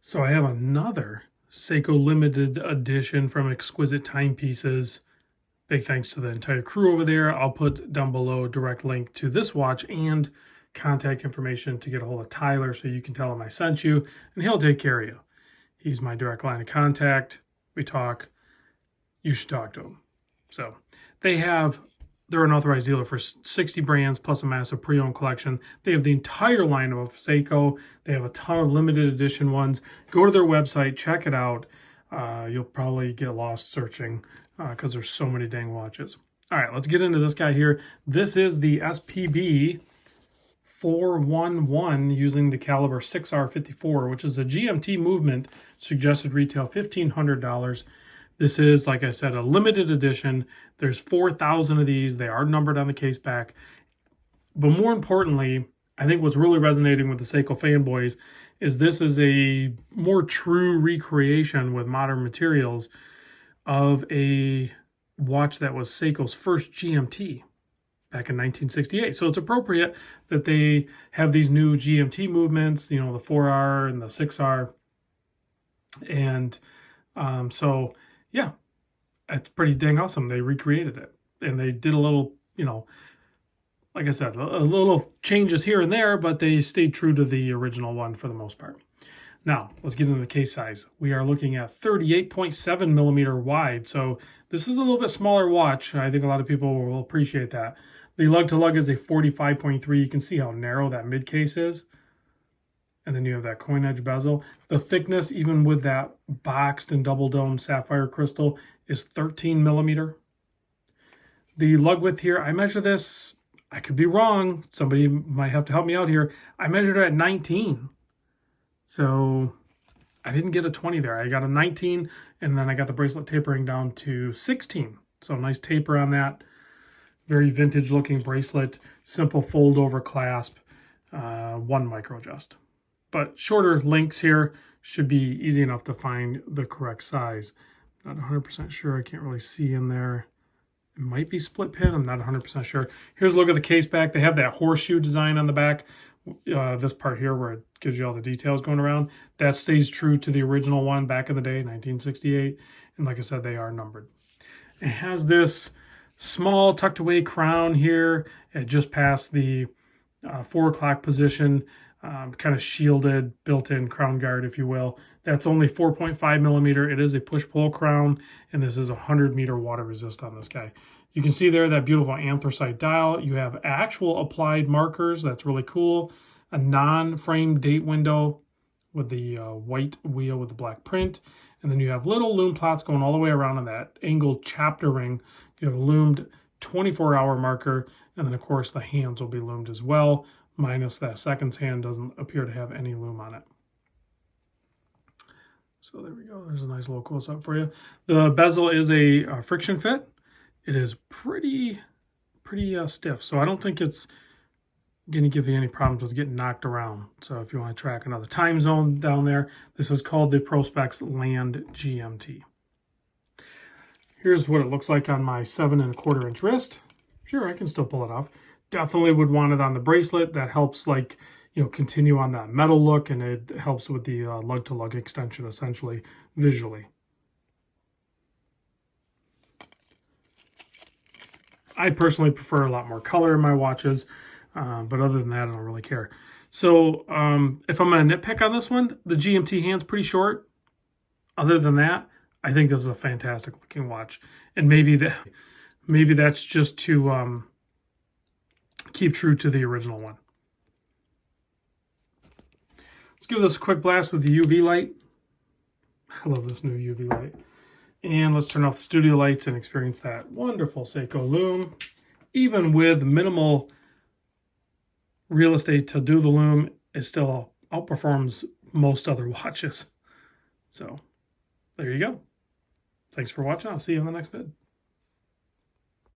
So I have another Seiko limited edition from Exquisite Timepieces. Big thanks to the entire crew over there. I'll put down below a direct link to this watch and contact information to get a hold of Tyler so you can tell him I sent you and he'll take care of you. He's my direct line of contact. We talk. You should talk to him. So they're an authorized dealer for 60 brands plus a massive pre-owned collection. They have the entire line of Seiko. They have a ton of limited edition ones. Go to their website, check it out. You'll probably get lost searching because there's so many dang watches. All right, let's get into this guy here. This is the SPB411 using the caliber 6R54, which is a GMT movement, suggested retail $1,500. This is, like I said, a limited edition. There's 4,000 of these. They are numbered on the case back. But more importantly, I think what's really resonating with the Seiko fanboys is this is a more true recreation with modern materials of a watch that was Seiko's first GMT back in 1968. So it's appropriate that they have these new GMT movements, you know, the 4R and the 6R. And so... yeah, it's pretty dang awesome. They recreated it. And they did a little, you know, like I said, a little changes here and there, but they stayed true to the original one for the most part. Now, let's get into the case size. We are looking at 38.7 millimeter wide. So this is a little bit smaller watch. I think a lot of people will appreciate that. The lug-to-lug is a 45.3. You can see how narrow that mid case is. And then you have that coin edge bezel. The thickness, even with that boxed and double dome sapphire crystal, is 13 millimeter. The lug width here, I measure this, I could be wrong. Somebody might have to help me out here. I measured it at 19. So I didn't get a 20 there. I got a 19, and then I got the bracelet tapering down to 16. So nice taper on that. Very vintage looking bracelet. Simple fold over clasp. 1 micro adjust. But shorter links here should be easy enough to find the correct size. Not 100% sure. I can't really see in there. It might be split pin. I'm not 100% sure. Here's a look at the case back. They have that horseshoe design on the back. This part here where it gives you all the details going around. That stays true to the original one back in the day, 1968. And like I said, they are numbered. It has this small tucked away crown here. It just past the 4 o'clock position. Kind of shielded, built-in crown guard, if you will. That's only 4.5 millimeter. It is a push-pull crown, and this is 100-meter water resist on this guy. You can see there that beautiful anthracite dial. You have actual applied markers. That's really cool. A non-frame date window with the white wheel with the black print. And then you have little lume plots going all the way around on that angled chapter ring. You have a loomed 24-hour marker, and then, of course, the hands will be loomed as well. Minus that seconds hand doesn't appear to have any lume on it. So there we go. There's a nice little close-up for you. The bezel is a friction fit. It is pretty stiff, so I don't think it's going to give you any problems with getting knocked around. So if you want to track another time zone down there, this is called the Prospex Land GMT. Here's what it looks like on my 7 1/4 inch wrist. Sure, I can still pull it off. Definitely would want it on the bracelet. That helps, like, you know, continue on that metal look, and it helps with the lug-to-lug extension, essentially, visually. I personally prefer a lot more color in my watches, but other than that, I don't really care. So if I'm going to nitpick on this one, the GMT hand's pretty short. Other than that, I think this is a fantastic looking watch. And maybe that's just to... keep true to the original one. Let's give this a quick blast with the UV light. I love this new UV light. And let's turn off the studio lights and experience that wonderful Seiko lume. Even with minimal real estate to do the lume, it still outperforms most other watches. So there you go. Thanks for watching. I'll see you in the next vid.